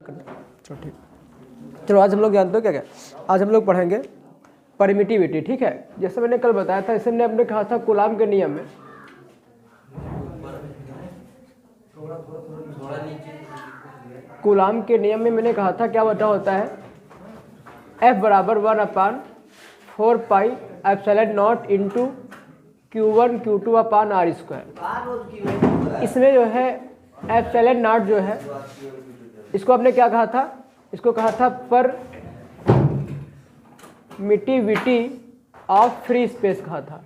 चलो ठीक, चलो आज हम लोग जानते हो क्या क्या, आज हम लोग पढ़ेंगे परमिटिविटी। ठीक है, जैसे मैंने कल बताया था, इसे हमने कहा था कूलाम के नियम में, कूलाम के नियम में मैंने कहा था क्या बता होता है, F बराबर 1/4 pi epsilon not into Q1 Q2 upon R square. इसमें जो है एप्सिलॉन नॉट जो है, इसको आपने क्या कहा था, इसको कहा था परमिटिविटी ऑफ फ्री स्पेस कहा था।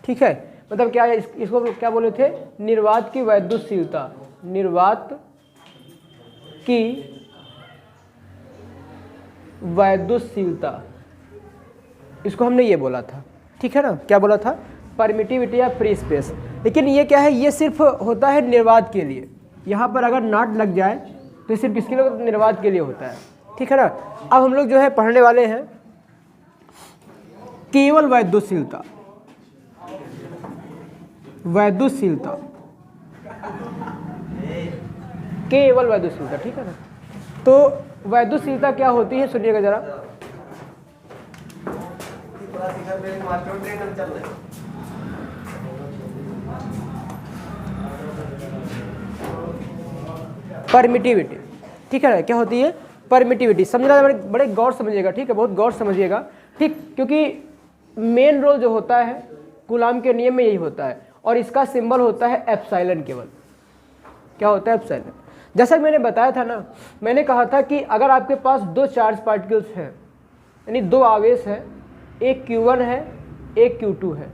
ठीक है, मतलब क्या है, इसको क्या बोले थे, निर्वात की वैद्युतशीलता, निर्वात की वैद्युतशीलता, इसको हमने ये बोला था। ठीक है ना, क्या बोला था, परमिटिविटी ऑफ फ्री स्पेस। लेकिन ये क्या है, ये सिर्फ होता है निर्वात के लिए। यहाँ पर अगर नॉट लग जाए तो सिर्फ किसके लिए, निर्वात के लिए होता है। ठीक है ना, अब हम लोग जो है पढ़ने वाले हैं केवल वैद्युतशीलता, वैद्युतशीलता, केवल वैद्युतशीलता। ठीक है ना, तो वैद्युतशीलता क्या होती है, सुनिएगा जरा। परमिटिविटी, ठीक है ना, क्या होती है परमिटिविटी, समझना बड़े गौर समझिएगा। ठीक है, बहुत गौर समझिएगा। ठीक, क्योंकि मेन रोल जो होता है कूलाम के नियम में यही होता है, और इसका सिंबल होता है एप्सिलॉन केवल। क्या होता है, एप्सिलॉन। जैसा कि मैंने बताया था ना, मैंने कहा था कि अगर आपके पास दो चार्ज पार्टिकल्स हैं, यानी दो आवेश हैं, एक Q1 है एक Q2 है।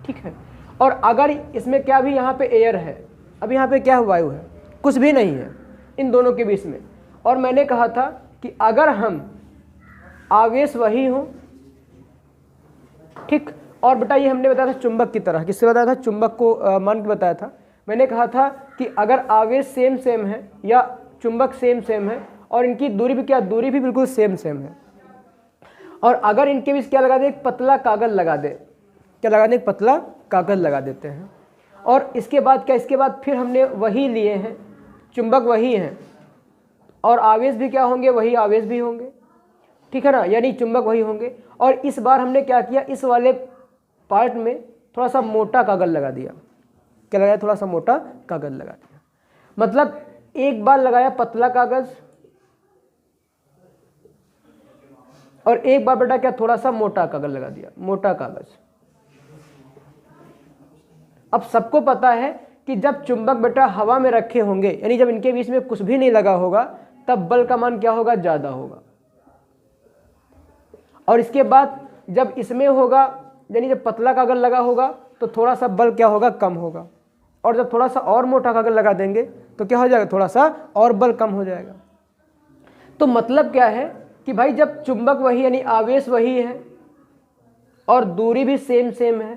ठीक है, और अगर इसमें क्या भी यहाँ पे एयर है, अब यहाँ पे क्या वायु है, कुछ भी नहीं है इन दोनों के बीच में, और मैंने कहा था कि अगर हम आवेश वही हों, ठीक, और बेटा ये हमने बताया था चुंबक की तरह, किससे बताया था, चुंबक को मान के बताया था। मैंने कहा था कि अगर आवेश सेम सेम है या चुंबक सेम सेम है और इनकी दूरी भी क्या, दूरी भी बिल्कुल सेम सेम है, और अगर इनके बीच क्या लगा दे, एक पतला कागज लगा दे, क्या लगा दे, एक पतला कागज लगा देते हैं, और इसके बाद क्या, इसके बाद फिर हमने वही लिए हैं, चुंबक वही हैं और आवेश भी क्या होंगे, वही आवेश भी होंगे। ठीक है ना, यानी चुंबक वही होंगे, और इस बार हमने क्या किया, इस वाले पार्ट में थोड़ा सा मोटा कागज लगा दिया। क्या लगाया, थोड़ा सा मोटा कागज लगा दिया, मतलब एक बार लगाया पतला कागज और एक बार बेटा क्या, थोड़ा सा मोटा कागज लगा दिया, मोटा कागज। अब सबको पता है कि जब चुंबक बेटा हवा में रखे होंगे, यानी जब इनके बीच में कुछ भी नहीं लगा होगा, तब बल का मान क्या होगा, ज्यादा होगा। और इसके बाद जब इसमें होगा, यानी जब पतला कागज लगा होगा, तो थोड़ा सा बल क्या होगा, कम होगा, और जब थोड़ा सा और मोटा कागज लगा देंगे तो क्या हो जाएगा, थोड़ा सा और बल कम हो जाएगा। तो मतलब क्या है कि भाई जब चुंबक वही यानी आवेश वही है और दूरी भी सेम सेम है,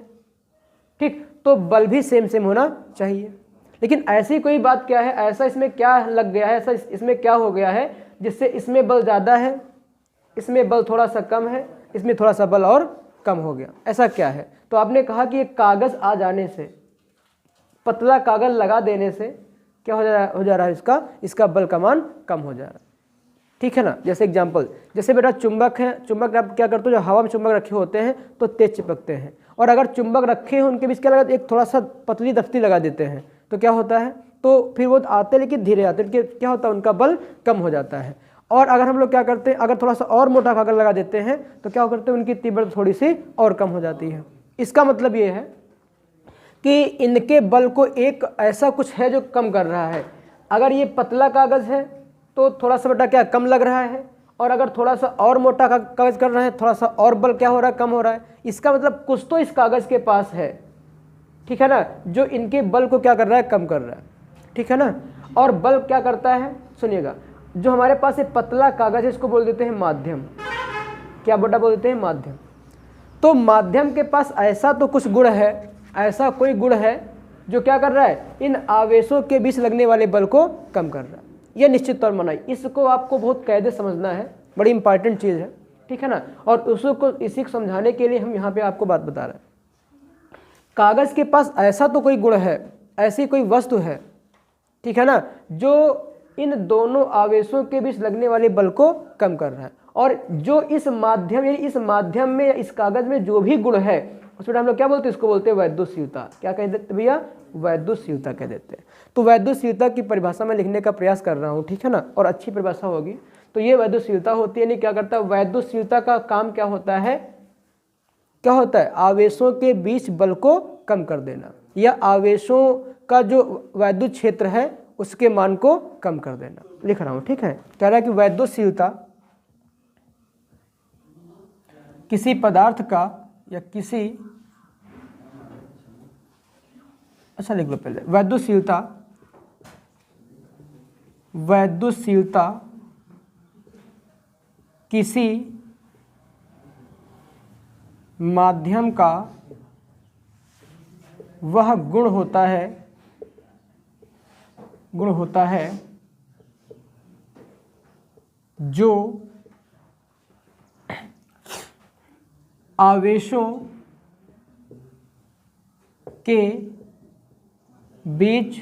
ठीक, तो बल भी सेम सेम होना चाहिए। लेकिन ऐसी कोई बात क्या है, ऐसा इसमें क्या लग गया है, ऐसा इसमें क्या हो गया है जिससे इसमें बल ज़्यादा है, इसमें बल थोड़ा सा कम है, इसमें थोड़ा सा बल और कम हो गया, ऐसा क्या है। तो आपने कहा कि एक कागज़ आ जाने से, पतला कागज लगा देने से क्या हो जा रहा है, इसका बल का मान कम हो जा रहा है। ठीक है ना, जैसे एग्जांपल, जैसे बेटा चुंबक है, चुंबक आप क्या करते हो, जो हवा में चुंबक रखे होते हैं तो तेज चिपकते हैं, और अगर चुंबक रखे हैं उनके बीच क्या लगा, एक थोड़ा सा पतली दफ्ती लगा देते हैं, तो क्या होता है, तो फिर वो आते हैं लेकिन धीरे आते हैं, क्या होता है, उनका बल कम हो जाता है। और अगर हम लोग क्या करते हैं, अगर थोड़ा सा और मोटा कागज लगा देते हैं तो क्या करते हैं, उनकी तीव्रता थोड़ी सी और कम हो जाती है। इसका मतलब ये है कि इनके बल को एक ऐसा कुछ है जो कम कर रहा है। अगर ये पतला कागज है तो थोड़ा सा बेटा क्या, कम लग रहा है, और अगर थोड़ा सा और मोटा कागज कर रहे हैं, थोड़ा सा और बल क्या हो रहा है, कम हो रहा है। इसका मतलब कुछ तो इस कागज के पास है, ठीक है ना, जो इनके बल को क्या कर रहा है, कम कर रहा है। ठीक है ना, और बल क्या करता है, सुनिएगा, जो हमारे पास एक पतला कागज है इसको बोल देते हैं माध्यम। क्या बेटा बोल देते हैं, माध्यम। तो माध्यम के पास ऐसा तो कुछ गुण है, ऐसा कोई गुण है जो क्या कर रहा है, इन आवेशों के बीच लगने वाले बल को कम कर रहा है। यह निश्चित तौर मनाई, इसको आपको बहुत कायदे समझना है, बड़ी इंपॉर्टेंट चीज़ है। ठीक है ना, और उसको इसी को समझाने के लिए हम यहाँ पे आपको बात बता रहे हैं। कागज के पास ऐसा तो कोई गुण है, ऐसी कोई वस्तु है ठीक है ना, जो इन दोनों आवेशों के बीच लगने वाले बल को कम कर रहा है। और जो इस माध्यम यानी इस माध्यम में या इस कागज में जो भी गुण है उसमें हम लोग क्या बोलते हैं, इसको बोलते हैं वैद्युतशीलता। क्या कह देते भैया, वैद्युतशीलता कह देते हैं। तो वैद्युतशीलता की परिभाषा में लिखने का प्रयास कर रहा हूँ, ठीक है ना, और अच्छी परिभाषा होगी। तो ये वैद्युतशीलता होती है, यानी क्या करता है, वैद्युतशीलता का काम क्या होता है, क्या होता है, आवेशों के बीच बल को कम कर देना, या आवेशों का जो वैद्युत क्षेत्र है उसके मान को कम कर देना। लिख रहा हूं, ठीक है। कह रहा है कि वैद्युतशीलता किसी पदार्थ का या किसी, अच्छा लिख लो पहले, वैद्युतशीलता किसी माध्यम का वह गुण होता है जो आवेशों के बीच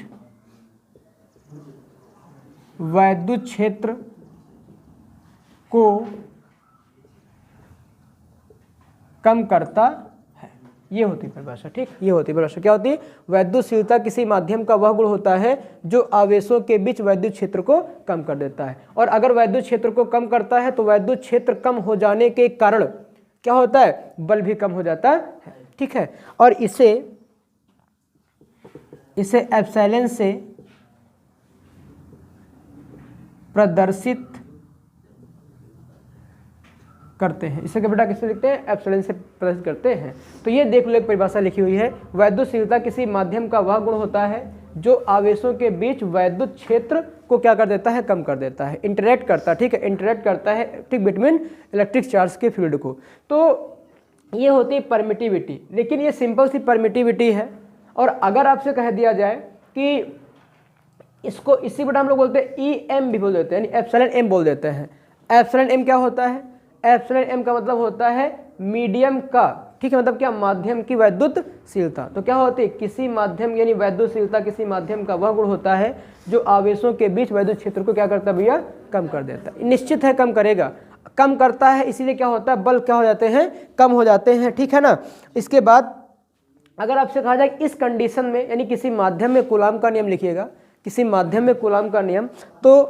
वैद्युत क्षेत्र को कम करता है। ये होती परिभाषा, ठीक, ये होती परिभाषा। क्या होती है, वैद्युतशीलता किसी माध्यम का वह गुण होता है जो आवेशों के बीच वैद्युत क्षेत्र को कम कर देता है। और अगर वैद्युत क्षेत्र को कम करता है तो वैद्युत क्षेत्र कम हो जाने के कारण क्या होता है, बल भी कम हो जाता है, ठीक है। और इसे एप्सिलॉन से प्रदर्शित करते हैं। इसे क्या बेटा किससे लिखते हैं, एप्सिलॉन से प्रदर्शित करते हैं। तो ये देख लो, एक परिभाषा लिखी हुई है, वैद्युतशीलता किसी माध्यम का वह गुण होता है जो आवेशों के बीच वैद्युत क्षेत्र को क्या कर देता है, कम कर देता है, इंटरेक्ट करता है, ठीक है, इंटरेक्ट करता है, ठीक, बिटवीन इलेक्ट्रिक चार्ज के फील्ड को। तो ये होती है परमिटिविटी, लेकिन ये सिंपल सी परमिटिविटी है। और अगर आपसे कह दिया जाए कि इसको इसी बेटा हम लोग बोलते हैं EM भी बोल देते हैं, यानी एप्सिलॉन M बोल देते हैं। एप्सिलॉन M क्या होता है, एप्सिलॉन M का मतलब होता है मीडियम का, ठीक है, मतलब क्या, माध्यम की वैद्युतशीलता। तो क्या होती है, किसी माध्यम यानी वैद्युतशीलता किसी माध्यम का वह गुण होता है जो आवेशों के बीच वैद्युत क्षेत्र को क्या करता है भैया, कम कर देता है। निश्चित है कम करेगा, कम करता है, इसीलिए क्या होता है, बल क्या हो जाते हैं, कम हो जाते हैं, ठीक है ना। इसके बाद अगर आपसे कहा जाए इस कंडीशन में, यानी किसी माध्यम में कूलाम का नियम लिखिएगा, किसी माध्यम में कूलाम का नियम, तो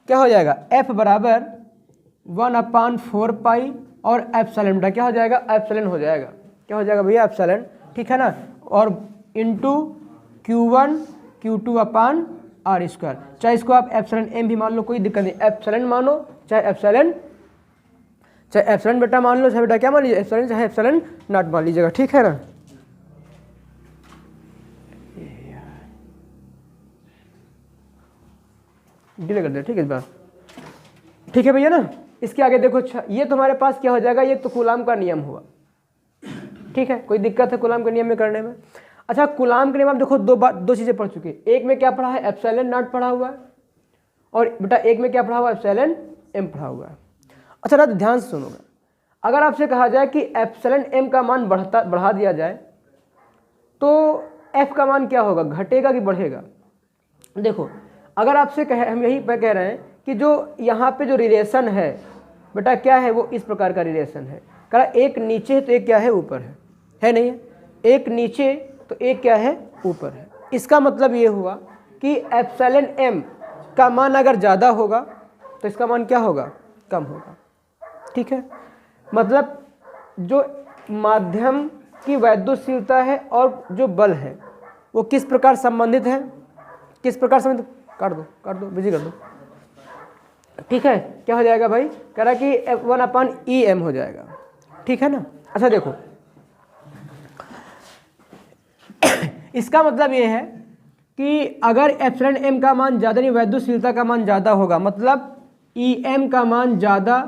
क्या हो जाएगा, F बराबर 1/4 पाई और एप्सिलॉन बेटा क्या हो जाएगा, एप्सिलॉन हो जाएगा। क्या हो जाएगा भैया, एप्सिलॉन, ठीक है ना, और इंटू Q1 Q2/r²। चाहे इसको आप एप्सिलॉन M भी मान लो, कोई दिक्कत नहीं, एप्सिलॉन मानो चाहे एप्सिलॉन बेटा मान लो, चाहे बेटा क्या मान लीजिए, एप्सिलॉन चाहे एप्सिलॉन नॉट मान लीजिएगा, ठीक है ना। डिले कर दे, ठीक है इस बार, ठीक है भैया ना। इसके आगे देखो, अच्छा ये तुम्हारे पास क्या हो जाएगा, ये तो कूलाम का नियम हुआ, ठीक है, कोई दिक्कत है कूलाम के नियम में करने में। अच्छा कूलाम के नियम आप देखो दो चीजें पढ़ चुके हैं, एक में क्या पढ़ा है, एप्सिलॉन नॉट पढ़ा हुआ है, और बेटा एक में क्या पढ़ा हुआ है, एप्सिलॉन M पढ़ा हुआ है। अच्छा ना, ध्यान से सुनोगे, अगर आपसे कहा जाए कि एप्सिलॉन M का मान बढ़ा दिया जाए तो F का मान क्या होगा, घटेगा कि बढ़ेगा। देखो अगर आपसे हम यही पे कह रहे हैं कि जो यहाँ पे जो रिलेशन है बेटा क्या है, वो इस प्रकार का रिलेशन है, कह रहा एक नीचे है तो एक क्या है, ऊपर है नहीं है, एक नीचे तो एक क्या है, ऊपर है। इसका मतलब ये हुआ कि एप्सिलॉन M का मान अगर ज़्यादा होगा तो इसका मान क्या होगा, कम होगा, ठीक है। मतलब जो माध्यम की वैद्युतशीलता है और जो बल है वो किस प्रकार संबंधित है, किस प्रकार संबंधित, कर दो बिजी कर दो, ठीक है। क्या हो जाएगा भाई, कह रहा कि 1/EM हो जाएगा, ठीक है ना। अच्छा देखो इसका मतलब ये है कि अगर एप्सिलॉन M का मान ज़्यादा नहीं, वैद्युतशीलता का मान ज़्यादा होगा, मतलब EM का मान ज़्यादा,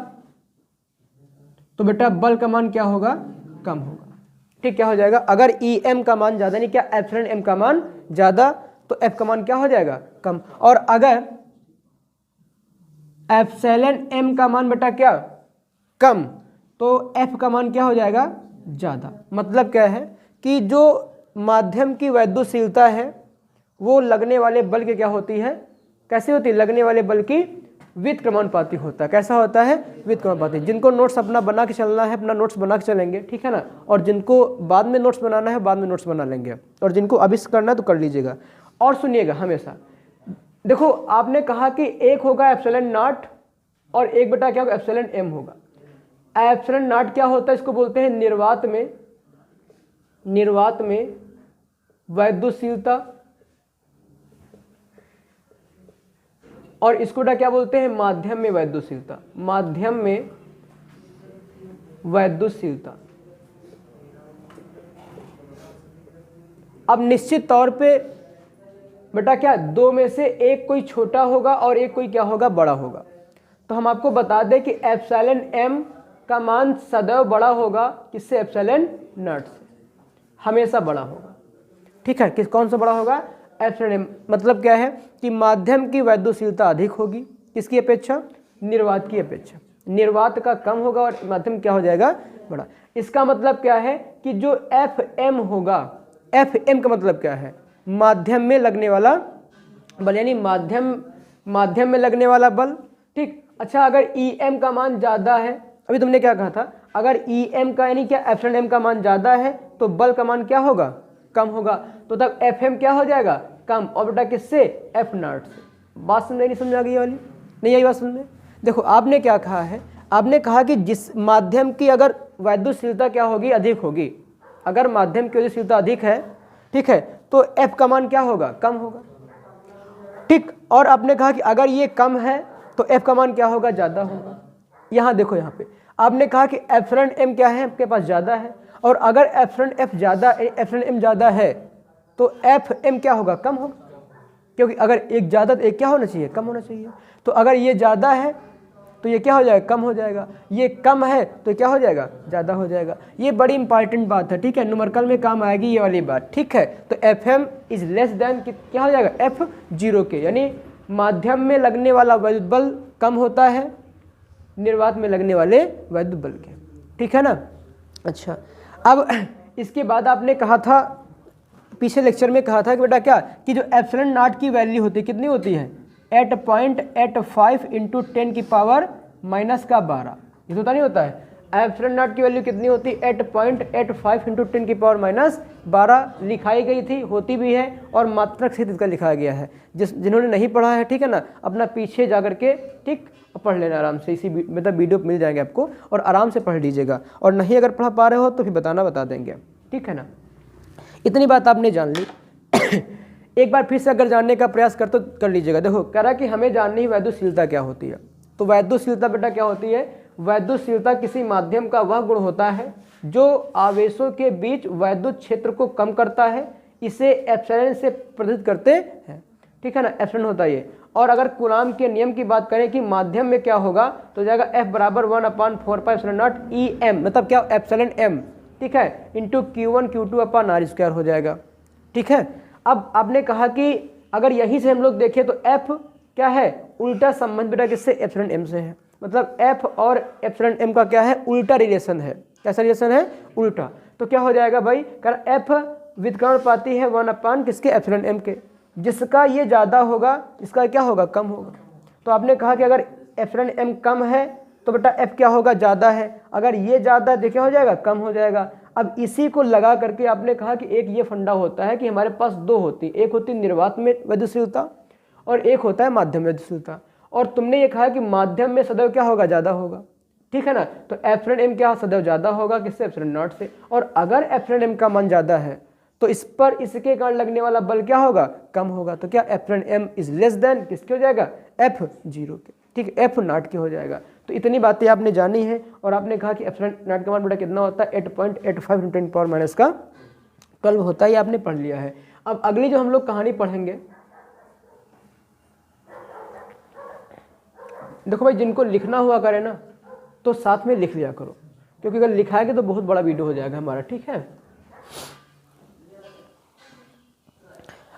तो बेटा बल का मान क्या होगा, कम होगा, ठीक। क्या हो जाएगा, अगर EM का मान ज़्यादा नहीं, क्या एप्सिलॉन M का मान ज़्यादा, तो F का मान क्या हो जाएगा, कम। और अगर एप्सिलॉन M का मान बेटा क्या, कम, तो F का मान क्या हो जाएगा, ज़्यादा। मतलब क्या है कि जो माध्यम की वैद्युतशीलता है वो लगने वाले बल की क्या होती है, कैसे होती है, लगने वाले बल की व्युत्क्रमानुपाती होता है। कैसा होता है, व्युत्क्रमानुपाती। जिनको नोट्स अपना बना के चलना है अपना नोट्स बना के चलेंगे, ठीक है ना, और जिनको बाद में नोट्स बनाना है बाद में नोट्स बना लेंगे, और जिनको अभी से करना है तो कर लीजिएगा। और सुनिएगा हमेशा, देखो आपने कहा कि एक होगा एप्सिलॉन नॉट और एक बटा क्या होगा एप्सिलॉन एम होगा। एप्सिलॉन नॉट क्या होता है, इसको बोलते हैं निर्वात में वैद्युतशीलता, और इसको क्या बोलते हैं, माध्यम में वैद्युतशीलता। माध्यम में वैद्युतशीलता। अब निश्चित तौर पे बेटा क्या, दो में से एक कोई छोटा होगा और एक कोई क्या होगा, बड़ा होगा। तो हम आपको बता दें कि एप्सिलॉन एम का मान सदैव बड़ा होगा किससे, एप्सिलॉन नॉट से, हमेशा बड़ा होगा, ठीक है। कौन सा बड़ा होगा, एप्सिलॉन एम। मतलब क्या है कि माध्यम की वैद्युतशीलता अधिक होगी किसकी अपेक्षा, निर्वात की अपेक्षा। निर्वात का कम होगा और माध्यम क्या हो जाएगा, बड़ा। इसका मतलब क्या है कि जो एफ एम होगा, एफ एम का मतलब क्या है, माध्यम में लगने वाला बल, यानी माध्यम में लगने वाला बल, ठीक। अच्छा, अगर ई एम का मान ज़्यादा है, अभी तुमने क्या कहा था, अगर ई एम का यानी क्या एप्सिलॉन एम का मान ज़्यादा है तो बल का मान क्या होगा, कम होगा। तो तब एफ एम क्या हो जाएगा, कम, और बेटा किससे, एफ नॉट से। बात समझ नहीं, समझ आ गई ये वाली, नहीं आई बात समझ में। देखो आपने क्या कहा है, आपने कहा कि जिस माध्यम की अगर वैद्युतशीलता क्या होगी, अधिक होगी, अगर माध्यम की वैद्युतशीलता अधिक है, ठीक है, तो एफ का मान क्या होगा, कम होगा, ठीक। और आपने कहा कि अगर ये कम है तो एफ का मान क्या होगा, ज़्यादा होगा। यहाँ देखो, यहाँ पे आपने कहा कि एप्सिलॉन एम क्या है, आपके पास ज़्यादा है, और अगर एप्सिलॉन एम ज़्यादा है तो एफ एम क्या होगा, कम होगा, क्योंकि अगर एक ज़्यादा तो एक क्या होना चाहिए, कम होना चाहिए। तो अगर ये ज़्यादा है तो ये क्या हो जाएगा, कम हो जाएगा, ये कम है तो क्या हो जाएगा, ज़्यादा हो जाएगा। ये बड़ी इंपॉर्टेंट बात है, ठीक है, न्यूमेरिकल में काम आएगी ये वाली बात, ठीक है। तो F M is less than क्या हो जाएगा, एफ जीरो के, यानी माध्यम में लगने वाला वैद्युत बल कम होता है निर्वात में लगने वाले वैद्युत बल के, ठीक है ना। अच्छा, अब इसके बाद आपने कहा था, पिछले लेक्चर में कहा था कि बेटा क्या, कि जो एप्सिलॉन नॉट की वैल्यू होती है कितनी होती है, 8.85 इंटू 10 की पावर माइनस का 12, ये तो होता नहीं होता है। एप्सिलॉन नॉट की वैल्यू कितनी होती है, 8.85 इंटू 10 की पावर माइनस 12 लिखाई गई थी, होती भी है, और मात्रक सहित इसका लिखाया गया है। जिन्होंने नहीं पढ़ा है, ठीक है ना, अपना पीछे जा करके ठीक पढ़ लेना आराम से, इसी मतलब वीडियो मिल जाएंगे आपको, और आराम से पढ़ लीजिएगा, और नहीं अगर पढ़ पा रहे हो तो फिर बता देंगे, ठीक है ना। इतनी बात आपने जान ली। एक बार फिर से अगर जानने का प्रयास कर लीजिएगा। देखो कह रहा कि हमें जाननी है वैद्युतशीलता क्या होती है। तो वैद्युतशीलता बेटा क्या होती है, वैद्युतशीलता किसी माध्यम का वह गुण होता है जो आवेशों के बीच वैद्युत क्षेत्र को कम करता है, इसे एप्सिलॉन से प्रदर्शित करते हैं, ठीक है ना, एप्सिलॉन होता है ये। और अगर कूलाम के नियम की बात करें कि माध्यम में क्या होगा, तो जाएगा F बराबर 1/4 एप्सिलॉन नॉट ई एम, मतलब क्या, एप्सिलॉन एम, ठीक है, into Q1 Q2 upon are square हो जाएगा, ठीक है। अब आपने कहा कि अगर यहीं से हम लोग देखें तो F क्या है, उल्टा संबंध बेटा किससे, एप्सिलॉन एम से है। मतलब F और एप्सिलॉन एम का क्या है, उल्टा रिलेशन है। कैसा रिलेशन है, उल्टा। तो क्या हो जाएगा भाई, कर F व्युत्क्रमानुपाती है 1/, किसके, एप्सिलॉन एम के। जिसका ये ज़्यादा होगा इसका क्या होगा, कम होगा। तो आपने कहा कि अगर एप्सिलॉन एम कम है तो बेटा F क्या होगा, ज़्यादा है। अगर ये ज़्यादा है तो क्या हो जाएगा, कम हो जाएगा। अब इसी को लगा करके आपने कहा कि एक ये फंडा होता है कि हमारे पास दो होती, एक होती निर्वात में वैद्युतशीलता और एक होता है माध्यम वैद्युतशीलता। और तुमने ये कहा कि माध्यम में सदैव क्या होगा, ज़्यादा होगा, ठीक है ना। तो एप्सिलॉन एम क्या सदैव ज़्यादा होगा किससे, एप्सिलॉन नॉट से। और अगर एप्सिलॉन एम का मान ज़्यादा है तो इस पर इसके कारण लगने वाला बल क्या होगा, कम होगा। तो क्या, epsilon M is less than किसके हो जाएगा, एफ जीरो के, ठीक है, एफ नॉट के हो जाएगा। तो इतनी बातें आपने जानी है। और आपने कहा कि एप्सिलॉन नॉट का मान बेटा कितना होता है, 8.85 इंटू 10 पावर माइनस का 12 होता है, ये आपने पढ़ लिया है। अब अगली जो हम लोग कहानी पढ़ेंगे, देखो भाई जिनको लिखना हुआ करे ना तो साथ में लिख लिया करो, क्योंकि अगर लिखाएंगे तो बहुत बड़ा वीडियो हो जाएगा हमारा, ठीक है।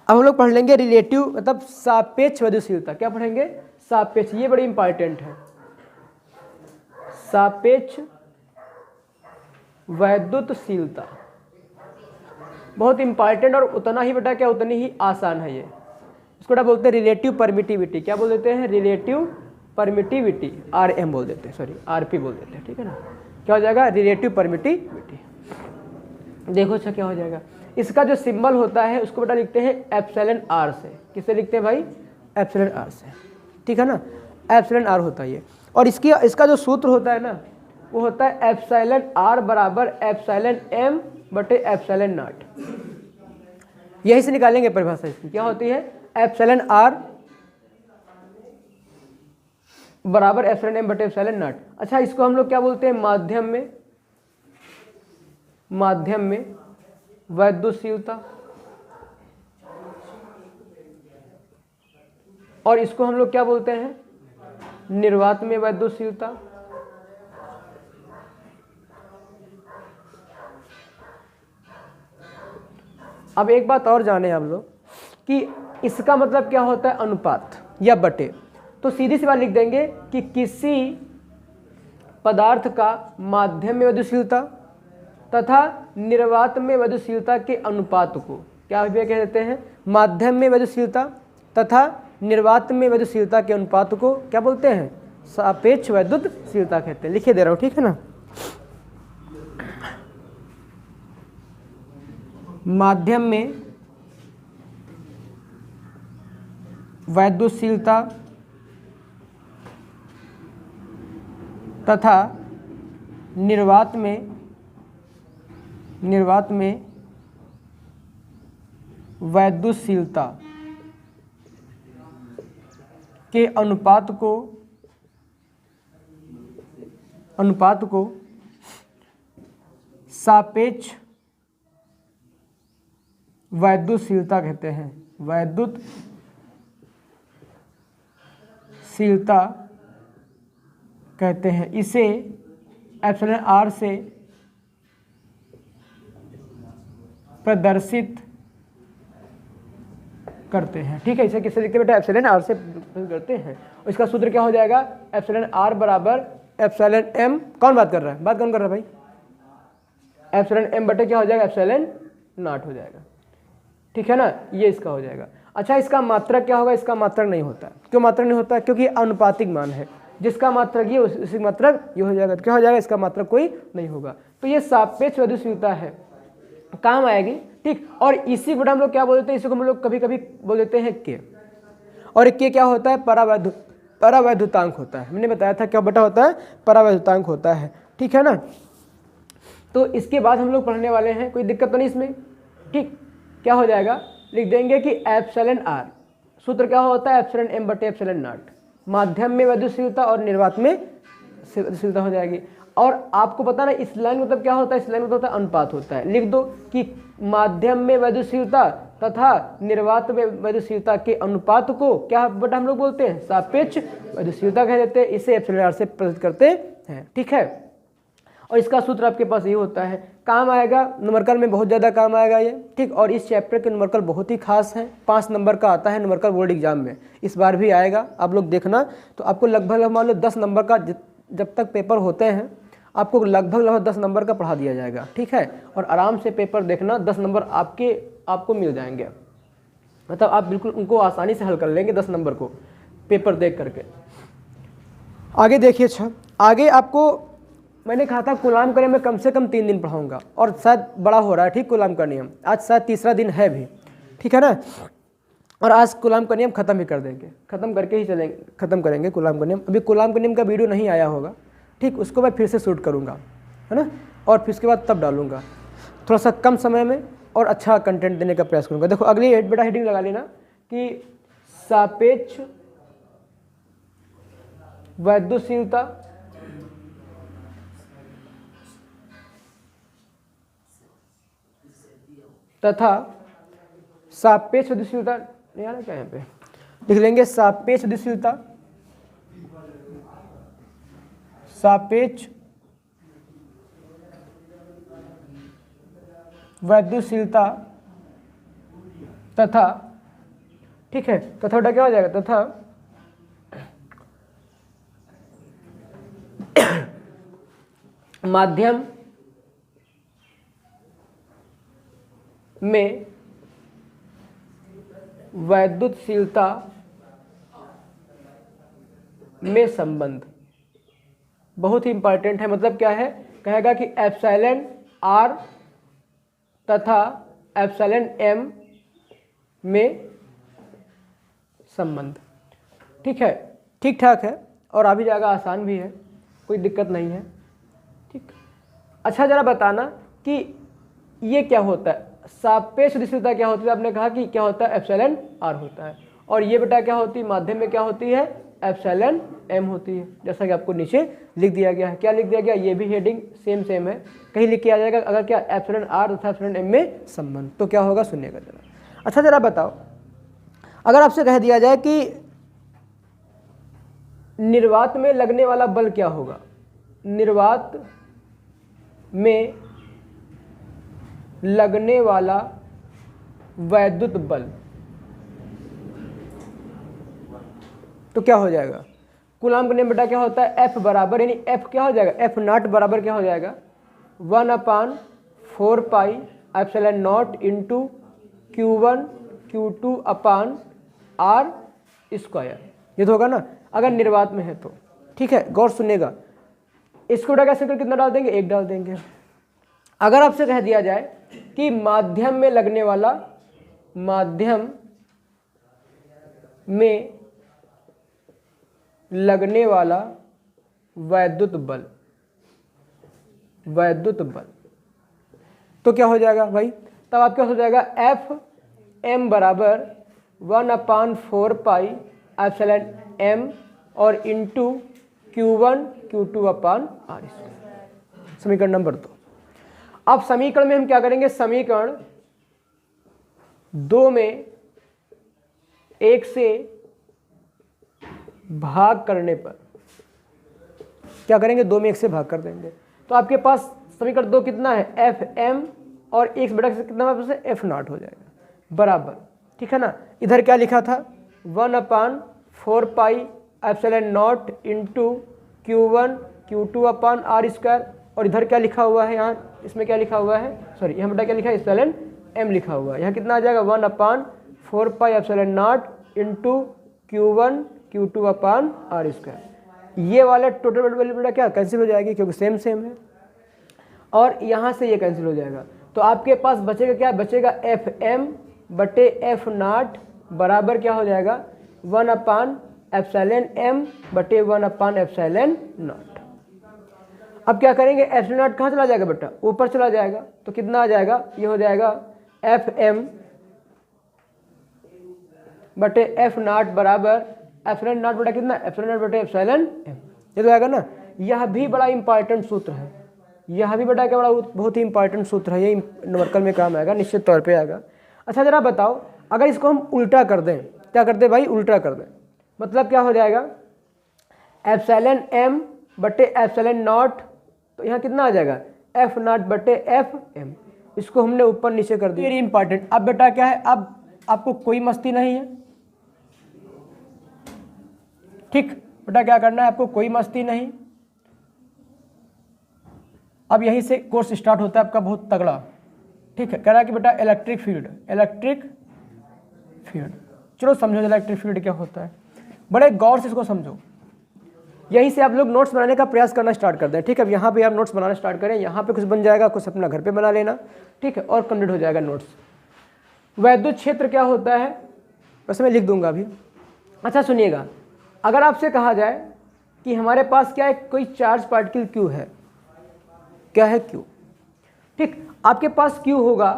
अब हम लोग पढ़ लेंगे रिलेटिव, मतलब सापेक्ष वैद्युतशीलता। क्या पढ़ेंगे, सापेक्ष, ये बड़ी इंपॉर्टेंट है। सापेक्ष वैद्युतशीलता, बहुत इंपॉर्टेंट और उतना ही बेटा क्या उतनी ही आसान है ये। इसको बेटा बोलते हैं रिलेटिव परमिटिविटी। क्या बोल देते हैं? रिलेटिव परमिटिविटी, RM बोल देते हैं, सॉरी RP बोल देते हैं, ठीक है ना। क्या हो जाएगा? Relative permittivity. देखो अच्छा क्या हो जाएगा, इसका जो सिंबल होता है उसको बेटा लिखते हैं एप्सिलॉन R से। किससे लिखते हैं भाई? एप्सिलॉन R से, ठीक है ना। एप्सिलॉन R होता है ये। और इसका जो सूत्र होता है ना वो होता है एप्सिलॉन R बराबर एप्सिलॉन M बटे एप्सिलॉन नॉट। यही से निकालेंगे परिभाषा इसकी। क्या होती है? एप्सिलॉन R बराबर एप्सिलॉन M बटे एप्सिलॉन नॉट। अच्छा, इसको हम लोग क्या बोलते हैं? माध्यम में वैद्युतशीलता, और इसको हम लोग क्या बोलते हैं? निर्वात में वैद्युतशीलता। अब एक बात और जाने आप लोग कि इसका मतलब क्या होता है? अनुपात या बटे। तो सीधी सी बात लिख देंगे कि किसी पदार्थ का माध्यम में वैद्युतशीलता तथा निर्वात में वैद्युतशीलता के अनुपात को क्या कह देते हैं? माध्यम में वैद्युतशीलता तथा निर्वात में वैद्युतशीलता के अनुपात को क्या बोलते हैं? सापेक्ष वैद्युतशीलता कहते हैं। लिखे दे रहा हूँ, ठीक है ना। माध्यम में वैद्युतशीलता तथा निर्वात में वैद्युतशीलता के अनुपात को सापेक्ष वैद्युतशीलता कहते हैं। वैद्युतशीलता कहते हैं। इसे एप्सिलॉन R से प्रदर्शित करते हैं, ठीक है। इसे किससे लिखते हैं बेटा? एप्सिलॉन R से करते हैं। और इसका सूत्र क्या हो जाएगा? एप्सिलॉन R बराबर एप्सिलॉन M। कौन बात कर रहा है? बात कौन कर रहा है भाई? एप्सिलॉन M बटे क्या हो जाएगा? एप्सिलॉन नॉट हो जाएगा, ठीक है ना। ये इसका हो जाएगा। अच्छा, इसका मात्रक क्या होगा? इसका मात्रक नहीं होता। क्यों मात्रक नहीं होता? क्योंकि अनुपातिक मान है। जिसका मात्रक ये उसी मात्रक ये हो जाएगा। तो क्या हो जाएगा? इसका मात्रक कोई नहीं होगा। तो ये सापेक्ष वैद्युतशीलता है, काम आएगी, ठीक। और इसी को हम लोग क्या बोलते हैं? इसी को हम लोग कभी कभी बोल देते हैं के। और के क्या होता है? परावैद्युतांक होता है। मैंने बताया था क्या बेटा होता है? परावैद्युतांक होता है, ठीक है ना। तो इसके बाद हम लोग पढ़ने वाले हैं, कोई दिक्कत तो नहीं इसमें, ठीक। क्या हो जाएगा? लिख देंगे कि एप्सिलॉन R सूत्र क्या होता है? एप्सिलॉन M बटे एप्सिलॉन नॉट। माध्यम में वैद्युतशीलता और निर्वात में वैद्युतशीलता हो जाएगी। और आपको पता ना इस लाइन मतलब क्या होता है? इस लाइन मतलब होता है अनुपात होता है। लिख दो कि माध्यम में वैद्युतशीलता तथा निर्वात में वैद्युतशीलता के अनुपात को क्या बेटा हम लोग बोलते हैं? सापेक्ष वैद्युतशीलता कह देते हैं। इसे एप्सिलॉन R से प्रदर्शित करते हैं, ठीक है। और इसका सूत्र आपके पास ये होता है, काम आएगा न्यूमेरिकल में, बहुत ज़्यादा काम आएगा ये, ठीक। और इस चैप्टर के न्यूमेरिकल बहुत ही खास है। 5 नंबर का आता है न्यूमेरिकल बोर्ड एग्जाम में, इस बार भी आएगा। आप लोग देखना तो आपको लगभग मान लो 10 नंबर का जब तक पेपर होते हैं आपको लगभग 10 नंबर का पढ़ा दिया जाएगा, ठीक है। और आराम से पेपर देखना, 10 नंबर आपको मिल जाएंगे। मतलब आप बिल्कुल उनको आसानी से हल कर लेंगे 10 नंबर को पेपर देख करके। आगे देखिए, अच्छा आगे आपको मैंने कहा था कूलाम का नियम में कम से कम 3 दिन पढ़ाऊंगा, और शायद बड़ा हो रहा है, ठीक। कूलाम का नियम आज शायद तीसरा दिन है भी, ठीक है ना। और आज कूलाम का नियम खत्म ही कर देंगे, खत्म करके ही चलेंगे, खत्म करेंगे कूलाम का नियम। अभी कूलाम का नियम का वीडियो नहीं आया होगा, ठीक। उसको मैं फिर से शूट करूँगा, है ना, और फिर उसके बाद तब डालूंगा थोड़ा सा कम समय में, और अच्छा कंटेंट देने का प्रयास करूँगा। देखो अगली बेटा हेडिंग लगा लेना कि सापेक्ष वैद्युतशीलता तथा सापेक्ष वैद्युतशीलता, नहीं आ रहा क्या? यहाँ पे लिख लेंगे सापेक्ष वैद्युतशीलता, सापेक्ष वैद्युतशीलता तथा, ठीक है, तथा बेटा क्या हो जाएगा? तथा माध्यम में वैद्युतशीलता में संबंध बहुत ही इंपॉर्टेंट है। मतलब क्या है, कहेगा कि एप्सिलॉन आर तथा एप्सिलॉन एम में संबंध। ठीक है, ठीक ठाक है और आ भी जाएगा, आसान भी है, कोई दिक्कत नहीं है। ठीक, अच्छा जरा बताना कि ये क्या होता है, सापेक्ष गतिशीलता क्या होती है। आपने कहा कि क्या होता है, एप्सिलॉन आर होता है, और ये बेटा क्या होती है, माध्यम में क्या होती है, एप्सिलॉन एम होती है, जैसा कि आपको नीचे लिख दिया गया है। क्या लिख दिया गया, ये भी हेडिंग सेम है, कहीं लिख के आ जाएगा अगर क्या एप्सिलॉन आर तथा एप्सिलॉन एम में संबंध, तो क्या होगा सुनिएगा जरा। अच्छा जरा बताओ, अगर आपसे कह दिया जाए कि निर्वात में लगने वाला बल क्या होगा, निर्वात में लगने वाला वैद्युत बल, तो क्या हो जाएगा, कूलाम का नियम बेटा क्या होता है, F बराबर, यानी F क्या हो जाएगा, F नॉट बराबर क्या हो जाएगा, 1/4 pi epsilon not into Q1 Q2 upon R square. ये तो होगा ना अगर निर्वात में है तो। ठीक है, गौर सुनिएगा, इसको बेटा कैसे कर कितना डाल देंगे, 1 डाल देंगे। अगर आपसे कह दिया जाए कि माध्यम में लगने वाला, माध्यम में लगने वाला वैद्युत बल, वैद्युत बल, तो क्या हो जाएगा भाई, तब आप क्या हो जाएगा, एफ एम बराबर 1/4 पाई एप्सिलॉन एम और into Q1 Q2 upon R square. समीकरण नंबर 2। अब समीकरण में हम क्या करेंगे, समीकरण 2 में 1 से भाग करने पर क्या करेंगे, 2 में 1 से भाग कर देंगे, तो आपके पास समीकरण 2 कितना है, एफ एम और 1 बटा से कितना वापस है, एफ नॉट हो जाएगा बराबर। ठीक है ना, इधर क्या लिखा था, 1/4 pi epsilon not into Q1 Q2 upon R square, और इधर क्या लिखा हुआ है, यहाँ इसमें क्या लिखा हुआ है, सॉरी यहाँ बेटा क्या लिखा है, एप्सिलॉन एम लिखा हुआ है, यहाँ कितना आ जाएगा, 1/4 pi epsilon not into Q1 Q2 upon R square. ये वाला टोटल वैल्यू बेटा क्या कैंसिल हो जाएगी, क्योंकि सेम है, और यहाँ से ये कैंसिल हो जाएगा, तो आपके पास बचेगा क्या, बचेगा एफ एम बटे एफ नॉट बराबर क्या हो जाएगा, 1/एप्सिलॉन एम बटे 1/एप्सिलॉन नॉट। अब क्या करेंगे, एप्सिलॉन नॉट कहाँ चला जाएगा बेटा, ऊपर चला जाएगा, तो कितना आ जाएगा, ये हो जाएगा एफ एम बटे एफ नॉट बराबर एप्सिलॉन नॉट बटा कितना, एप्सिलॉन नॉट बटे एप्सिलॉन एम। ये तो आएगा ना, यह भी बड़ा इंपॉर्टेंट सूत्र है, यह भी बेटा क्या बड़ा बहुत ही इंपॉर्टेंट सूत्र है, ये न्यूमेरिकल में काम आएगा, निश्चित तौर पे आएगा। अच्छा जरा बताओ, अगर इसको हम उल्टा कर दें, क्या कर दें भाई, उल्टा कर दें, मतलब क्या हो जाएगा, एप्सिलॉन एम बटे एप्सिलॉन नॉट, तो यहाँ कितना आ जाएगा, एफ नॉट बटे एफ एम, इसको हमने ऊपर नीचे कर दिया, वेरी इंपॉर्टेंट। अब बेटा क्या है, अब आपको कोई मस्ती नहीं है, ठीक बेटा क्या करना है, आपको कोई मस्ती नहीं। अब यहीं से कोर्स स्टार्ट होता है आपका बहुत तगड़ा। ठीक है, कह रहा है कि बेटा इलेक्ट्रिक फील्ड, इलेक्ट्रिक फील्ड, चलो समझो इलेक्ट्रिक फील्ड क्या होता है, बड़े गौर से इसको समझो। यहीं से आप लोग नोट्स बनाने का प्रयास करना स्टार्ट कर दें। ठीक है, अब यहाँ पे आप नोट्स बनाना स्टार्ट करें, यहाँ पे कुछ बन जाएगा, कुछ अपना घर पे बना लेना। ठीक है, और कंप्लीट हो जाएगा नोट्स। वैद्युत क्षेत्र क्या होता है, वैसे मैं लिख दूंगा अभी। अच्छा सुनिएगा, अगर आपसे कहा जाए कि हमारे पास क्या है, कोई चार्ज पार्टिकल क्यू है, क्या है क्यू, ठीक, आपके पास क्यू होगा,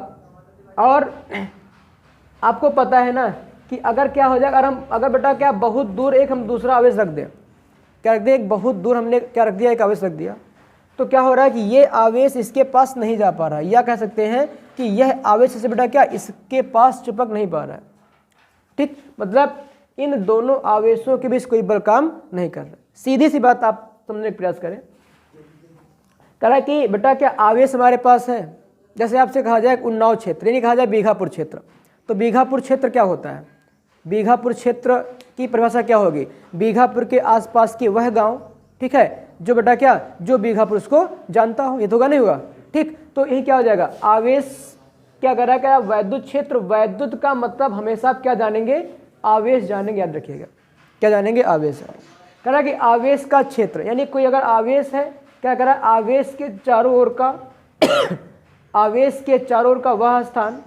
और आपको पता है ना कि अगर क्या हो जाएगा, अगर बेटा क्या बहुत दूर एक हम दूसरा आवेश रख दें, क्या रख दिया, एक बहुत दूर हमने क्या रख दिया, एक आवेश रख दिया, तो क्या हो रहा है कि ये आवेश इसके पास नहीं जा पा रहा है, या कह सकते हैं कि यह आवेश से बेटा क्या इसके पास चिपक नहीं पा रहा है। ठीक, मतलब इन दोनों आवेशों के बीच कोई बल काम नहीं कर रहा। सीधी सी बात आप समझने का प्रयास करें, कह रहा है कि बेटा क्या आवेश हमारे पास है, जैसे आपसे कहा जाए उन्नाव क्षेत्र, यानी कहा जाए बीघापुर क्षेत्र, तो बीघापुर क्षेत्र क्या होता है, बीघापुर क्षेत्र की परिभाषा क्या होगी, बीघापुर के आसपास के वह गांव, ठीक है, जो बेटा क्या जो बीघापुर उसको जानता हो, ये तो होगा नहीं होगा। ठीक, तो यही क्या हो जाएगा, आवेश क्या कर रहा है, क्या वैद्युत क्षेत्र, वैद्युत का मतलब हमेशा आप क्या जानेंगे, आवेश जानेंगे, याद रखिएगा, क्या जानेंगे, आवेश। कह रहा है कि आवेश का क्षेत्र, यानी कोई अगर आवेश है, क्या कह रहा है, आवेश के चारों ओर का आवेश के चारों ओर का वह स्थान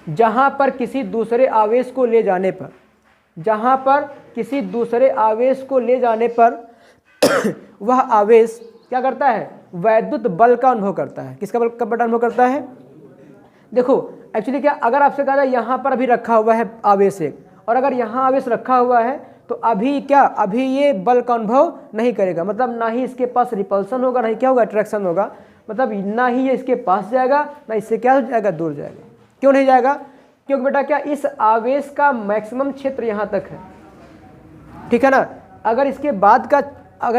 जहां पर किसी दूसरे आवेश को ले जाने पर, जहां पर किसी दूसरे आवेश को ले जाने पर वह आवेश क्या करता है, वैद्युत बल का अनुभव करता है। किसका बल का अनुभव करता है, देखो एक्चुअली क्या, अगर आपसे कहा जाए यहाँ पर अभी रखा हुआ है आवेश एक, और अगर यहाँ आवेश रखा हुआ है तो अभी क्या, अभी ये बल का अनुभव नहीं करेगा, मतलब ना ही इसके पास रिपल्सन होगा, ना ही क्या होगा, अट्रैक्शन होगा, मतलब ना ही ये इसके पास जाएगा, ना इससे क्या हो जाएगा, दूर जाएगा। क्यों नहीं जाएगा, क्योंकि बेटा क्या, इस आवेश का मैक्सिमम क्षेत्र यहाँ तक है, ठीक है ना। अगर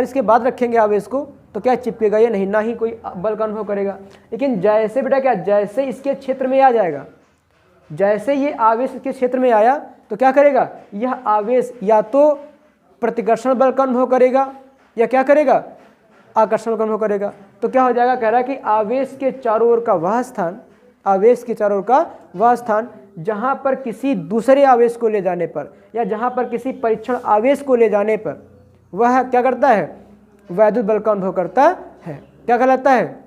इसके बाद रखेंगे आवेश को तो क्या चिपकेगा ये नहीं, ना ही कोई बल का अनुभव करेगा। लेकिन जैसे बेटा क्या, जैसे इसके क्षेत्र में आ जाएगा, जैसे ये आवेश इसके क्षेत्र में आया तो क्या करेगा, यह आवेश या तो प्रतिकर्षण बल का अनुभव करेगा या क्या करेगा, आकर्षण का अनुभव करेगा। तो क्या हो जाएगा, कह रहा है कि आवेश के चारों ओर का वह स्थान, आवेश के चारों ओर का वह स्थान जहां पर किसी दूसरे आवेश को ले जाने पर, या जहां पर किसी परीक्षण आवेश को ले जाने पर वह क्या करता है, वैद्युत बल का अनुभव करता है। क्या कहलाता है,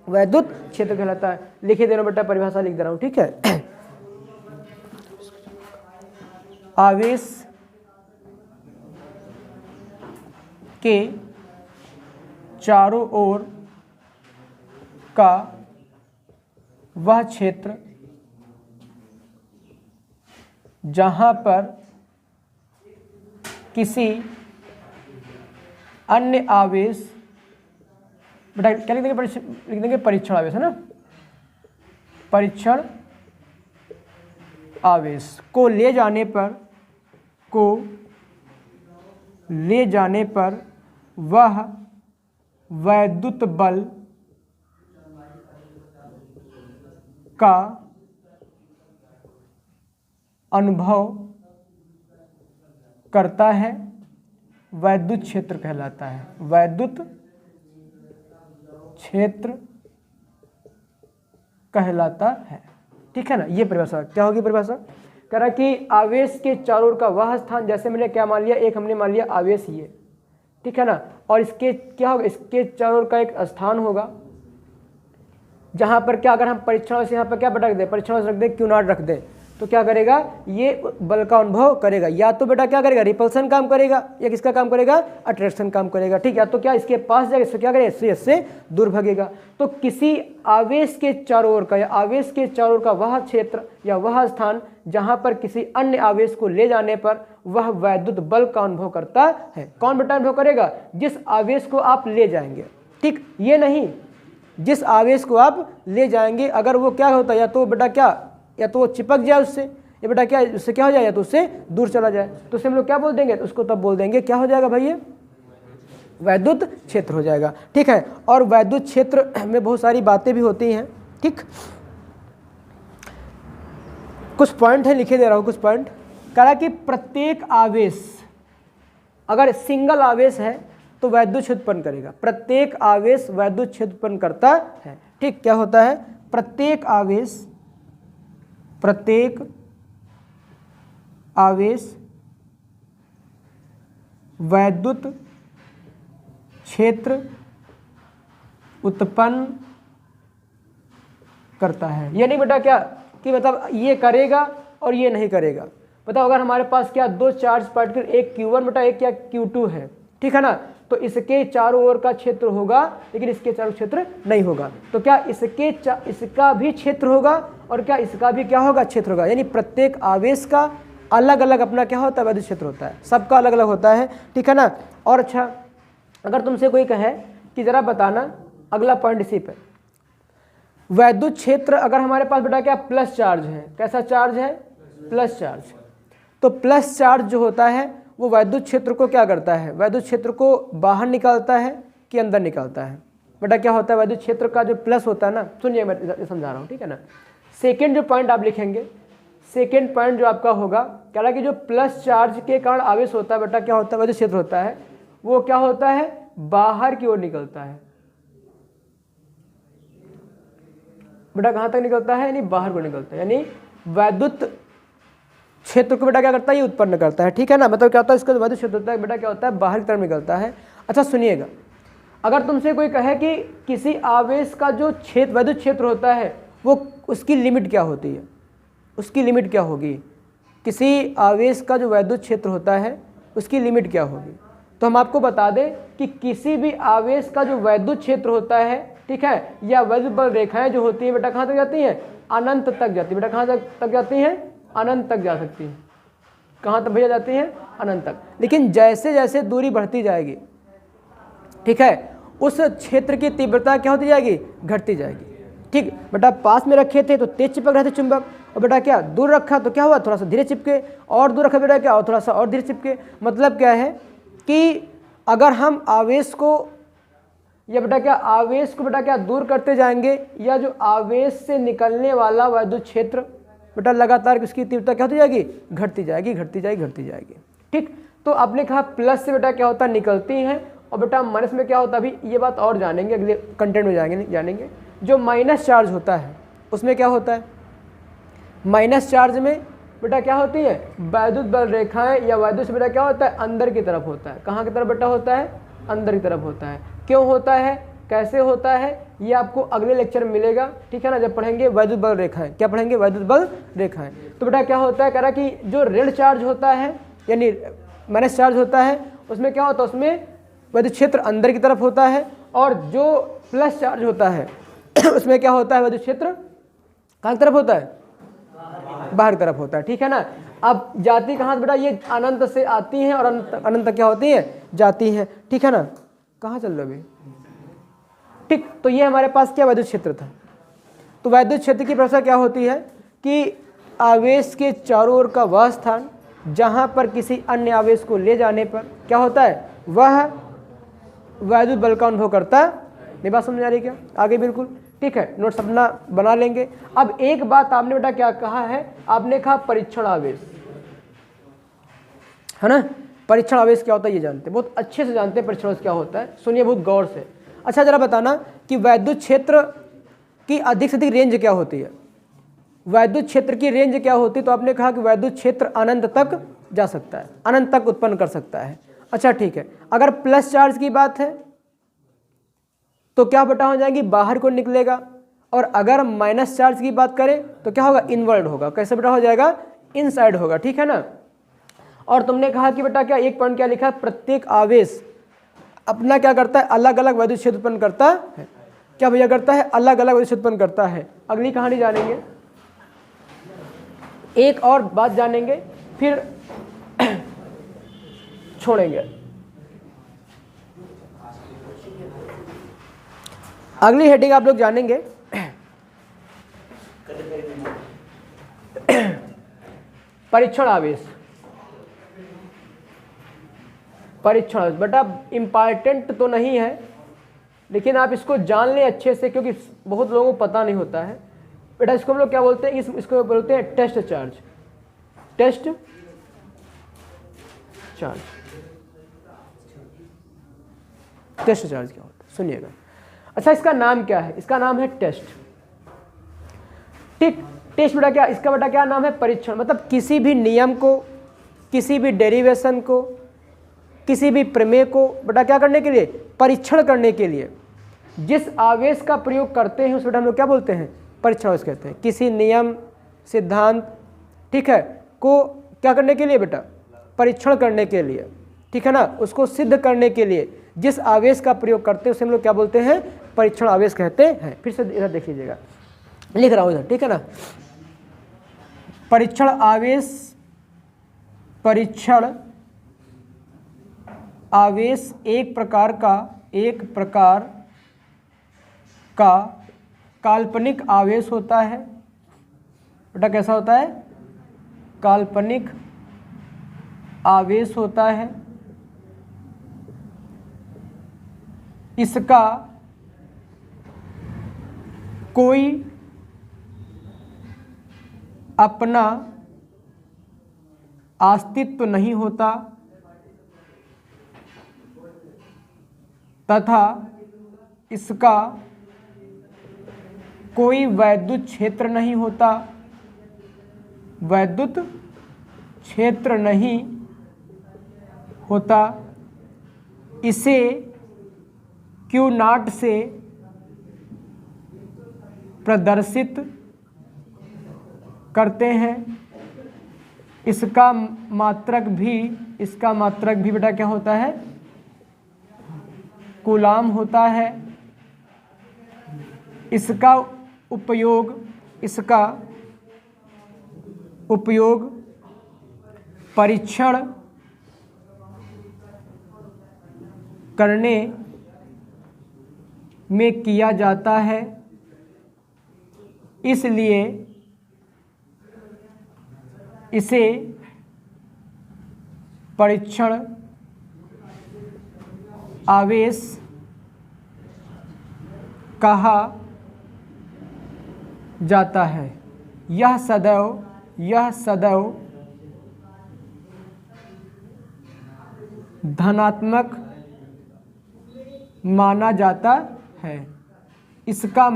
वैद्युत क्षेत्र कहलाता है। लिखिए देना बेटा, परिभाषा लिख दे रहा हूं, ठीक है। आवेश के चारों ओर का वह क्षेत्र जहां पर किसी अन्य आवेश, बेटा क्या लिख देंगे, लिख देंगे परीक्षण आवेश, है ना, परीक्षण आवेश को ले जाने पर वह वैद्युत बल का अनुभव करता है, वैद्युत क्षेत्र कहलाता है, वैद्युत क्षेत्र कहलाता है, ठीक है ना। ये परिभाषा क्या होगी, परिभाषा कह रहा कि आवेश के चारों ओर का वह स्थान, जैसे मैंने क्या मान लिया, एक हमने मान लिया आवेश ये, ठीक है ना, और इसके क्या होगा, इसके चारों ओर का एक स्थान होगा जहां पर क्या, अगर हम परीक्षण से यहाँ पर क्या रख दें, परीक्षण रख दें, क्यू नॉट रख दें, तो क्या करेगा, ये बल का अनुभव करेगा। या तो बेटा क्या करेगा, रिपल्सन काम करेगा, या किसका काम करेगा, अट्रैक्शन काम करेगा, ठीक है। या तो क्या इसके पास जाएगा, इससे क्या करेगा, इससे दूर भागेगा। तो किसी आवेश के चारों ओर का, या आवेश के चारों ओर का वह क्षेत्र या वह स्थान जहां पर किसी अन्य आवेश को ले जाने पर वह वैद्युत बल का अनुभव करता है। कौन बेटा अनुभव करेगा, जिस आवेश को आप ले जाएंगे, ठीक, ये नहीं, जिस आवेश को आप ले जाएंगे अगर वो क्या होता है, या तो बेटा क्या, या तो वो चिपक जाए उससे, या बेटा क्या उससे क्या हो जाए, या तो उससे दूर चला जाए, तो उससे हम लोग क्या बोल देंगे, उसको तब बोल देंगे क्या हो जाएगा भाई, ये वैद्युत क्षेत्र हो जाएगा, ठीक है। और वैद्युत क्षेत्र में बहुत सारी बातें भी होती हैं, ठीक। कुछ पॉइंट है, लिखे दे रहा हूं कुछ पॉइंट। कह रहा कि प्रत्येक आवेश अगर सिंगल आवेश है तो वैद्युत क्षेत्र उत्पन्न करेगा, प्रत्येक आवेश वैद्युत क्षेत्र उत्पन्न करता है, ठीक। क्या होता है, प्रत्येक आवेश वैद्युत क्षेत्र उत्पन्न करता है। ये नहीं बेटा क्या कि मतलब ये करेगा और ये नहीं करेगा। बताओ अगर हमारे पास क्या दो चार्ज पार्टिकल, एक Q1 बेटा एक क्या Q2 है, ठीक है ना, तो इसके चारों ओर का क्षेत्र होगा लेकिन इसके चारों क्षेत्र नहीं होगा। तो क्या इसका भी क्षेत्र होगा और क्या इसका भी क्या होगा, क्षेत्र होगा। यानी प्रत्येक आवेश का अलग अलग अपना क्या होता है, वैद्युत क्षेत्र होता है, सबका अलग अलग होता है, ठीक है ना। और अच्छा अगर तुमसे कोई कहे कि जरा बताना, अगला पॉइंट इसी पे, वैद्युत क्षेत्र अगर हमारे पास बेटा क्या प्लस चार्ज है, कैसा चार्ज है, प्लस चार्ज, तो प्लस चार्ज जो होता है वो वैद्युत क्षेत्र को क्या करता है, वैद्युत क्षेत्र को बाहर निकालता है कि अंदर निकालता है। बेटा क्या होता है, वैद्युत क्षेत्र का जो प्लस होता है ना, सुनिए मैं समझा रहा हूँ, ठीक है ना। सेकेंड जो पॉइंट आप लिखेंगे, सेकेंड पॉइंट जो आपका होगा, कह रहा कि जो प्लस चार्ज के कारण आवेश होता है बेटा क्या होता है, वैद्युत क्षेत्र होता है, वो क्या होता है, बाहर की ओर निकलता है, बेटा कहाँ तक निकलता है, यानी बाहर को निकलता है, यानी वैद्युत क्षेत्र को बेटा क्या करता है, ये उत्पन्न करता है। ठीक है ना, मतलब क्या होता है, इसका वैद्युत क्षेत्र होता है बेटा क्या होता है, बाहर की तरफ निकलता है। अच्छा सुनिएगा, अगर तुमसे कोई कहे कि किसी आवेश का जो क्षेत्र वैद्युत क्षेत्र होता है वो उसकी लिमिट क्या होती है, उसकी लिमिट क्या होगी, किसी आवेश का जो वैद्युत क्षेत्र होता है उसकी लिमिट क्या होगी, तो हम आपको बता दें कि किसी भी आवेश का जो वैद्युत क्षेत्र होता है, ठीक है, या वैद्युत बल रेखाएं जो होती हैं बेटा कहाँ तक जाती हैं, अनंत तक जाती है। बेटा कहाँ तक जाती हैं, अनंत तक जा सकती हैं। कहाँ तक भैया जाती हैं, अनंत तक। लेकिन जैसे जैसे दूरी बढ़ती जाएगी, ठीक है, उस क्षेत्र की तीव्रता क्या होती जाएगी, घटती जाएगी। ठीक, बेटा पास में रखे थे तो तेज चिपक रहे थे चुंबक, और बेटा क्या दूर रखा तो क्या हुआ, थोड़ा सा धीरे चिपके, और दूर रखा बेटा क्या, और थोड़ा सा और धीरे चिपके। मतलब क्या है कि अगर हम आवेश को या बेटा क्या आवेश को बेटा क्या दूर करते जाएंगे, या जो आवेश से निकलने वाला वैद्युत क्षेत्र बेटा लगातार उसकी तीव्रता क्या होती जाएगी, घटती जाएगी, घटती जाएगी, घटती जाएगी। ठीक, तो आपने कहा प्लस से बेटा क्या होता है, निकलती हैं, और बेटा माइनस में क्या होता है, अभी ये बात और जानेंगे, अगले कंटेंट में जानेंगे। जो माइनस चार्ज होता है उसमें क्या होता है, माइनस चार्ज में बेटा क्या होती है, वैद्युत बल रेखाएं या वैद्युत से बेटा क्या होता है, अंदर की तरफ होता है। कहाँ की तरफ बेटा होता है, अंदर की तरफ होता है। क्यों होता है, कैसे होता है, ये आपको अगले लेक्चर में मिलेगा। ठीक है ना, जब पढ़ेंगे वैद्युत बल रेखाएं। क्या पढ़ेंगे, वैद्युत बल रेखाएं। तो बेटा क्या होता है, कह रहा कि जो ऋण चार्ज होता है यानी माइनस चार्ज होता है उसमें क्या होता है, उसमें वैद्युत क्षेत्र अंदर की तरफ होता है, और जो प्लस चार्ज होता है उसमें क्या होता है, वैद्युत क्षेत्र कहाँ की तरफ होता है, बाहर की तरफ होता है। ठीक है ना, अब जाती कहाँ से बेटा, ये अनंत से आती हैं और अनंत तक क्या होती हैं, जाती हैं। ठीक है ना, कहाँ चल रहे अभी। ठीक, तो ये हमारे पास क्या वैद्युत क्षेत्र था। तो वैद्युत क्षेत्र की परिभाषा क्या होती है कि आवेश के चारों ओर का वह स्थान जहाँ पर किसी अन्य आवेश को ले जाने पर क्या होता है, वह वैद्युत बल का अनुभव करता है। नहीं बात समझ आ रही क्या, आगे बिल्कुल। ठीक है, नोट्स अपना बना लेंगे। अब एक बात आपने बेटा क्या कहा है, आपने कहा परीक्षण आवेश, है ना। परीक्षण आवेश क्या होता है ये जानते हैं, बहुत अच्छे से जानते हैं परीक्षण आवेश क्या होता है, सुनिए बहुत गौर से। अच्छा जरा बताना कि वैद्युत क्षेत्र की अधिक से अधिक रेंज क्या होती है, वैद्युत क्षेत्र की रेंज क्या होती है। तो आपने कहा कि वैद्युत क्षेत्र अनंत तक जा सकता है, अनंत तक उत्पन्न कर सकता है। अच्छा ठीक है, अगर प्लस चार्ज की बात है तो क्या बेटा हो जाएगी, बाहर को निकलेगा, और अगर माइनस चार्ज की बात करें तो क्या होगा, इनवर्ड होगा। कैसे बेटा हो जाएगा, इनसाइड होगा। ठीक है ना, और तुमने कहा कि बेटा क्या एक पॉइंट क्या लिखा है, प्रत्येक आवेश अपना क्या करता है, अलग अलग वैद्युत क्षेत्र उत्पन्न करता है। क्या भैया करता है, अलग अलग वैद्युत क्षेत्र उत्पन्न करता है। अगली कहानी जानेंगे, एक और बात जानेंगे फिर छोड़ेंगे। अगली हेडिंग आप लोग जानेंगे परीक्षण आवेश। परीक्षण आवेश बेटा इम्पॉर्टेंट तो नहीं है, लेकिन आप इसको जान लें अच्छे से, क्योंकि बहुत लोगों को पता नहीं होता है। बेटा इसको हम लोग क्या बोलते हैं, इसको बोलते हैं test charge. Test charge, test charge क्या होता है सुनिएगा। अच्छा इसका नाम क्या है, इसका नाम है टेस्ट। ठीक, टेस्ट बेटा क्या, इसका बेटा क्या नाम है, परीक्षण। मतलब किसी भी नियम को, किसी भी डेरिवेशन को, किसी भी प्रमेय को बेटा क्या करने के लिए, परीक्षण करने के लिए जिस आवेश का प्रयोग करते हैं उस बेटा हम लोग क्या बोलते हैं, परीक्षण आवेश कहते हैं। किसी नियम सिद्धांत ठीक है को क्या करने के लिए बेटा, परीक्षण करने के लिए। ठीक है ना, उसको सिद्ध करने के लिए जिस आवेश का प्रयोग करते हैं उसे हम लोग क्या बोलते हैं, परीक्षण आवेश कहते हैं। फिर से इधर देख लीजिएगा, लिख रहा हूं इधर। ठीक है ना, परीक्षण आवेश, परीक्षण आवेश एक प्रकार का काल्पनिक आवेश होता है। बेटा कैसा होता है, काल्पनिक आवेश होता है। इसका कोई अपना अस्तित्व नहीं होता तथा इसका कोई वैद्युत क्षेत्र नहीं होता, वैद्युत क्षेत्र नहीं होता, इसे Q0 से प्रदर्शित करते हैं। इसका मात्रक भी बेटा क्या होता है, कूलाम होता है। इसका उपयोग परीक्षण करने में किया जाता है, इसलिए इसे परीक्षण आवेश कहा जाता है। यह सदैव धनात्मक माना जाता है। इसका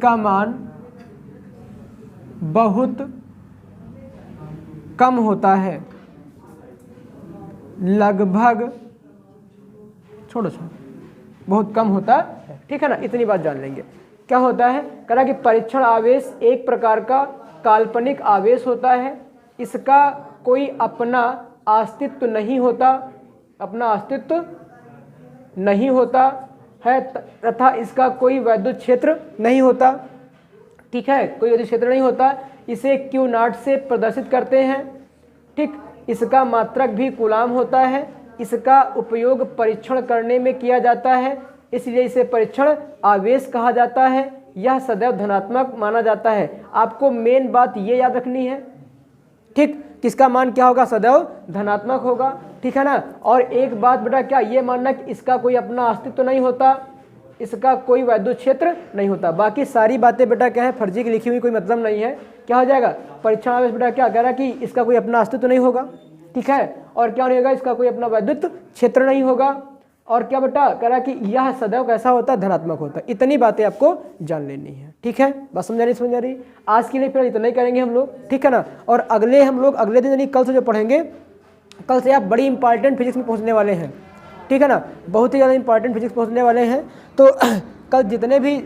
मान बहुत कम होता है, लगभग बहुत कम होता है। ठीक है ना, इतनी बात जान लेंगे। क्या होता है, कह रहा कि परीक्षण आवेश एक प्रकार का काल्पनिक आवेश होता है। इसका कोई अपना अस्तित्व नहीं होता है तथा इसका कोई वैद्युत क्षेत्र नहीं होता। ठीक है, कोई वैद्युत क्षेत्र नहीं होता। इसे Q0 से प्रदर्शित करते हैं। ठीक, इसका मात्रक भी कूलाम होता है। इसका उपयोग परीक्षण करने में किया जाता है, इसलिए इसे परीक्षण आवेश कहा जाता है। यह सदैव धनात्मक माना जाता है। आपको मेन बात ये याद रखनी है। ठीक, किसका मान क्या होगा, सदैव धनात्मक होगा। ठीक है ना। और एक बात बेटा क्या ये मानना कि इसका कोई अपना अस्तित्व नहीं होता, इसका कोई वैद्युत क्षेत्र नहीं होता। बाकी सारी बातें बेटा क्या है, फर्जी की लिखी हुई, कोई मतलब नहीं है। क्या हो जाएगा, परीक्षण आवेश बेटा क्या कह रहा है कि इसका कोई अपना अस्तित्व नहीं होगा। ठीक है, और क्या नहीं होगा, इसका कोई अपना वैद्युत क्षेत्र नहीं होगा। और क्या बेटा कह रहा है कि यह सदैव कैसा होता है, धनात्मक होता है। इतनी बातें आपको जान लेनी है। ठीक है, बस समझा रही। आज के लिए फिर इतना ही करेंगे हम लोग। ठीक है ना। और हम लोग अगले दिन यानी कल से जो पढ़ेंगे, कल से आप बड़ी इंपॉर्टेंट फिजिक्स में पहुंचने वाले हैं। ठीक है ना, बहुत ही ज़्यादा इंपॉर्टेंट फिजिक्स पहुंचने वाले हैं। तो कल जितने भी